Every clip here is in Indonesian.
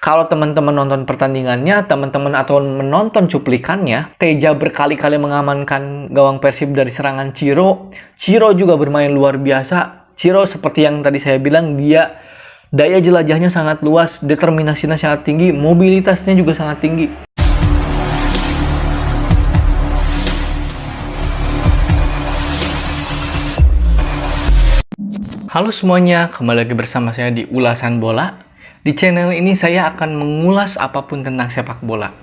Kalau teman-teman nonton pertandingannya, teman-teman atau menonton cuplikannya, Teja berkali-kali mengamankan gawang Persib dari serangan Ciro. Ciro juga bermain luar biasa. Ciro seperti yang tadi saya bilang, dia daya jelajahnya sangat luas, determinasinya sangat tinggi, mobilitasnya juga sangat tinggi. Halo semuanya, kembali lagi bersama saya di Ulasan Bola. Di channel ini saya akan mengulas apapun tentang sepak bola.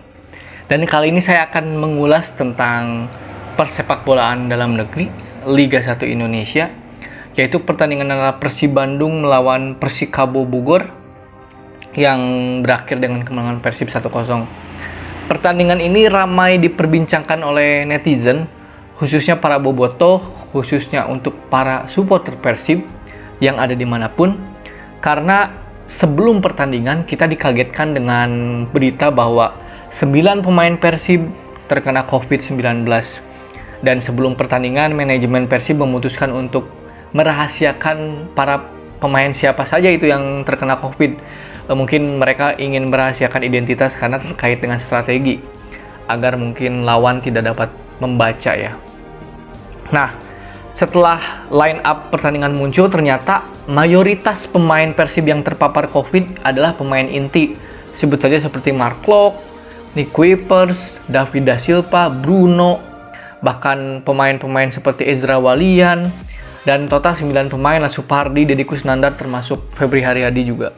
Dan kali ini saya akan mengulas tentang persepak bolaan dalam negeri, Liga 1 Indonesia, yaitu pertandingan antara Persib Bandung melawan Persikabo Bogor yang berakhir dengan kemenangan Persib 1-0. Pertandingan ini ramai diperbincangkan oleh netizen, khususnya para bobotoh, khususnya untuk para supporter Persib yang ada dimanapun, karena sebelum pertandingan kita dikagetkan dengan berita bahwa 9 pemain Persib terkena COVID-19. Dan sebelum pertandingan, manajemen Persib memutuskan untuk merahasiakan para pemain siapa saja itu yang terkena COVID. Mungkin mereka ingin merahasiakan identitas karena terkait dengan strategi, agar mungkin lawan tidak dapat membaca ya. Nah, setelah line up pertandingan muncul, ternyata mayoritas pemain Persib yang terpapar COVID adalah pemain inti. Sebut saja seperti Mark Klok, Nick Kuipers, David Da Silva, Bruno, bahkan pemain-pemain seperti Ezra Walian, dan total 9 pemain lah, Supardi, Deddy Kusnandar, termasuk Febri Haryadi juga.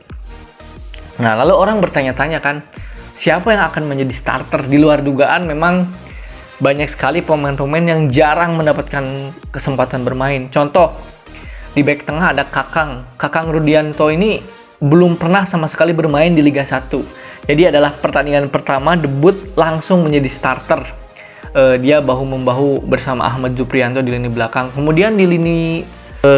Nah, lalu orang bertanya-tanya kan, siapa yang akan menjadi starter? Di luar dugaan memang banyak sekali pemain-pemain yang jarang mendapatkan kesempatan bermain. Contoh, di bek tengah ada Kakang Rudianto ini belum pernah sama sekali bermain di Liga 1. Jadi adalah pertandingan pertama debut langsung menjadi starter. Dia bahu-membahu bersama Ahmad Zuprianto di lini belakang. Kemudian di lini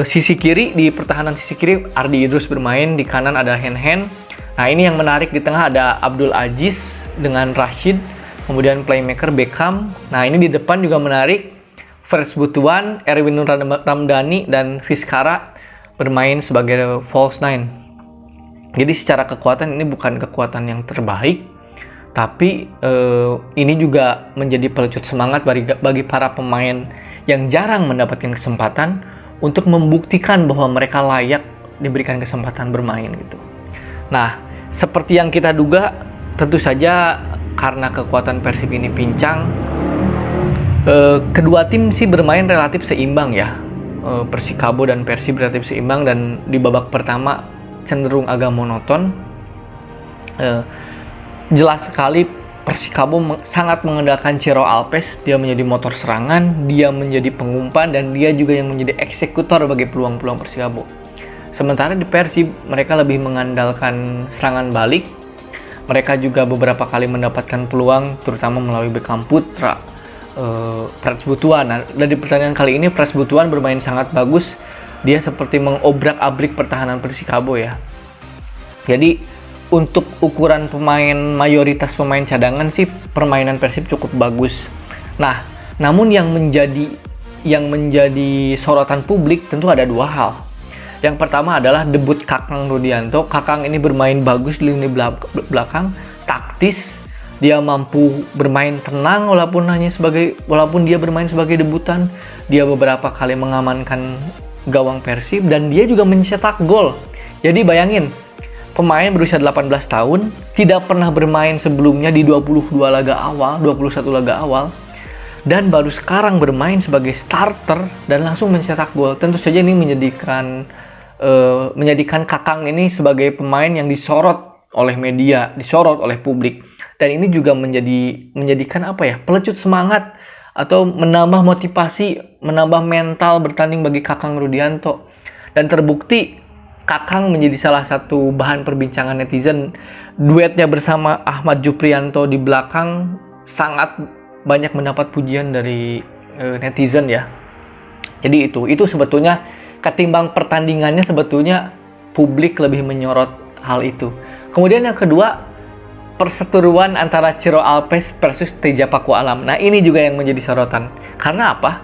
sisi kiri, di pertahanan sisi kiri, Ardi Idrus bermain. Di kanan ada Hen. Nah, ini yang menarik, di tengah ada Abdul Aziz dengan Rashid. Kemudian playmaker Beckham. Nah, ini di depan juga menarik. Freds Butuan, Erwin Nur Ramdhani, dan Vizcara bermain sebagai false nine. Jadi secara kekuatan ini bukan kekuatan yang terbaik, tapi ini juga menjadi pelecut semangat bagi para pemain yang jarang mendapatkan kesempatan untuk membuktikan bahwa mereka layak diberikan kesempatan bermain gitu. Nah, seperti yang kita duga, tentu saja karena kekuatan Persib ini pincang, kedua tim sih bermain relatif seimbang ya. Persikabo dan Persib relatif seimbang, dan di babak pertama cenderung agak monoton. Jelas sekali Persikabo sangat mengandalkan Ciro Alpes. Dia menjadi motor serangan, dia menjadi pengumpan, dan dia juga yang menjadi eksekutor bagi peluang-peluang Persikabo. Sementara di Persib mereka lebih mengandalkan serangan balik. Mereka juga beberapa kali mendapatkan peluang, terutama melalui Beckham Putra, Freds Butuan. Nah, dan di pertandingan kali ini Freds Butuan bermain sangat bagus. Dia seperti mengobrak-abrik pertahanan Persikabo ya. Jadi untuk ukuran mayoritas pemain cadangan sih permainan Persib cukup bagus. Nah, namun yang menjadi sorotan publik tentu ada dua hal. Yang pertama adalah debut Kakang Rudianto. Kakang ini bermain bagus di lini belakang, taktis. Dia mampu bermain tenang walaupun dia bermain sebagai debutan. Dia beberapa kali mengamankan gawang Persib, dan dia juga mencetak gol. Jadi bayangin, pemain berusia 18 tahun, tidak pernah bermain sebelumnya di 21 laga awal, dan baru sekarang bermain sebagai starter dan langsung mencetak gol. Tentu saja ini menjadikan Kakang ini sebagai pemain yang disorot oleh media, disorot oleh publik, dan ini juga menjadikan pelecut semangat atau menambah motivasi, menambah mental bertanding bagi Kakang Rudianto. Dan terbukti Kakang menjadi salah satu bahan perbincangan netizen. Duetnya bersama Ahmad Zuprianto di belakang sangat banyak mendapat pujian dari netizen ya. Jadi itu sebetulnya, ketimbang pertandingannya, sebetulnya publik lebih menyorot hal itu. Kemudian yang kedua, perseteruan antara Ciro Alpes versus Teja Pakualam. Nah, ini juga yang menjadi sorotan. Karena apa?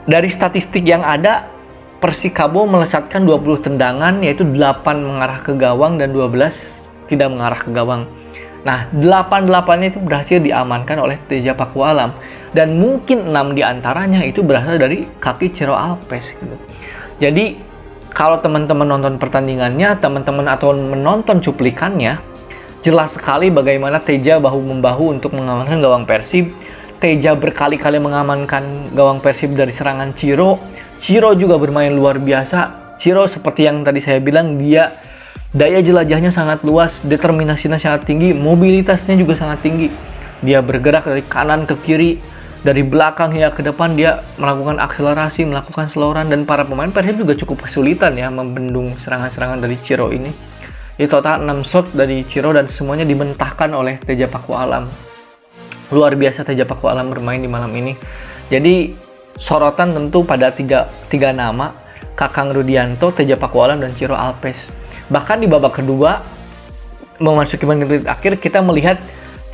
Dari statistik yang ada, Persikabo melesatkan 20 tendangan, yaitu 8 mengarah ke gawang dan 12 tidak mengarah ke gawang. Nah, 8-8-nya itu berhasil diamankan oleh Teja Pakualam. Dan mungkin 6 diantaranya itu berasal dari kaki Ciro Alpes gitu. Jadi, kalau teman-teman nonton pertandingannya, teman-teman atau menonton cuplikannya, jelas sekali bagaimana Teja bahu-membahu untuk mengamankan gawang Persib. Teja berkali-kali mengamankan gawang Persib dari serangan Ciro. Ciro juga bermain luar biasa. Ciro seperti yang tadi saya bilang, dia daya jelajahnya sangat luas, determinasinya sangat tinggi, mobilitasnya juga sangat tinggi. Dia bergerak dari kanan ke kiri, dari belakang hingga ke depan, dia melakukan akselerasi, melakukan seloran, dan para pemain Persib juga cukup kesulitan ya membendung serangan-serangan dari Ciro ini. Di total 6 shot dari Ciro dan semuanya dimentahkan oleh Teja Pakualam. Luar biasa Teja Pakualam bermain di malam ini. Jadi sorotan tentu pada tiga nama, Kakang Rudianto, Teja Pakualam, dan Ciro Alpes. Bahkan di babak kedua, memasuki menit akhir, kita melihat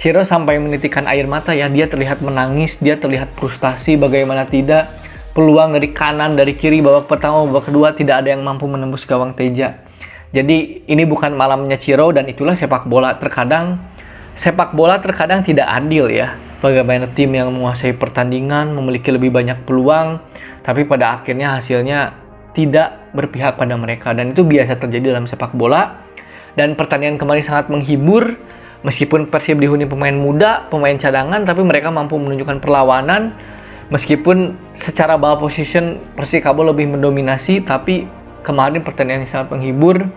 Ciro sampai menitikan air mata ya. Dia terlihat menangis, dia terlihat frustasi, bagaimana tidak. Peluang dari kanan, dari kiri, babak pertama, babak kedua, tidak ada yang mampu menembus gawang Teja. Jadi ini bukan malamnya Ciro, dan itulah sepak bola. Sepak bola terkadang tidak adil ya. Bagaimana tim yang menguasai pertandingan, memiliki lebih banyak peluang, tapi pada akhirnya hasilnya tidak berpihak pada mereka. Dan itu biasa terjadi dalam sepak bola. Dan pertandingan kemarin sangat menghibur. Meskipun Persib dihuni pemain muda, pemain cadangan, tapi mereka mampu menunjukkan perlawanan. Meskipun secara ball position Persikabo lebih mendominasi, tapi kemarin pertandingan sangat menghibur.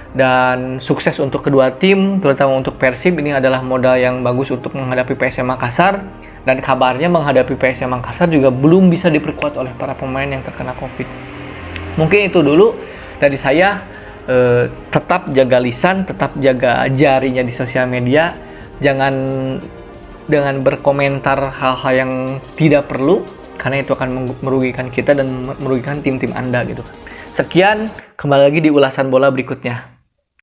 Dan sukses untuk kedua tim, terutama untuk Persib. Ini adalah modal yang bagus untuk menghadapi PSM Makassar. Dan kabarnya menghadapi PSM Makassar juga belum bisa diperkuat oleh para pemain yang terkena COVID. Mungkin itu dulu dari saya. Tetap jaga lisan, tetap jaga jarinya di sosial media. Jangan dengan berkomentar hal-hal yang tidak perlu, karena itu akan merugikan kita dan merugikan tim-tim Anda gitu. Sekian, kembali lagi di ulasan bola berikutnya.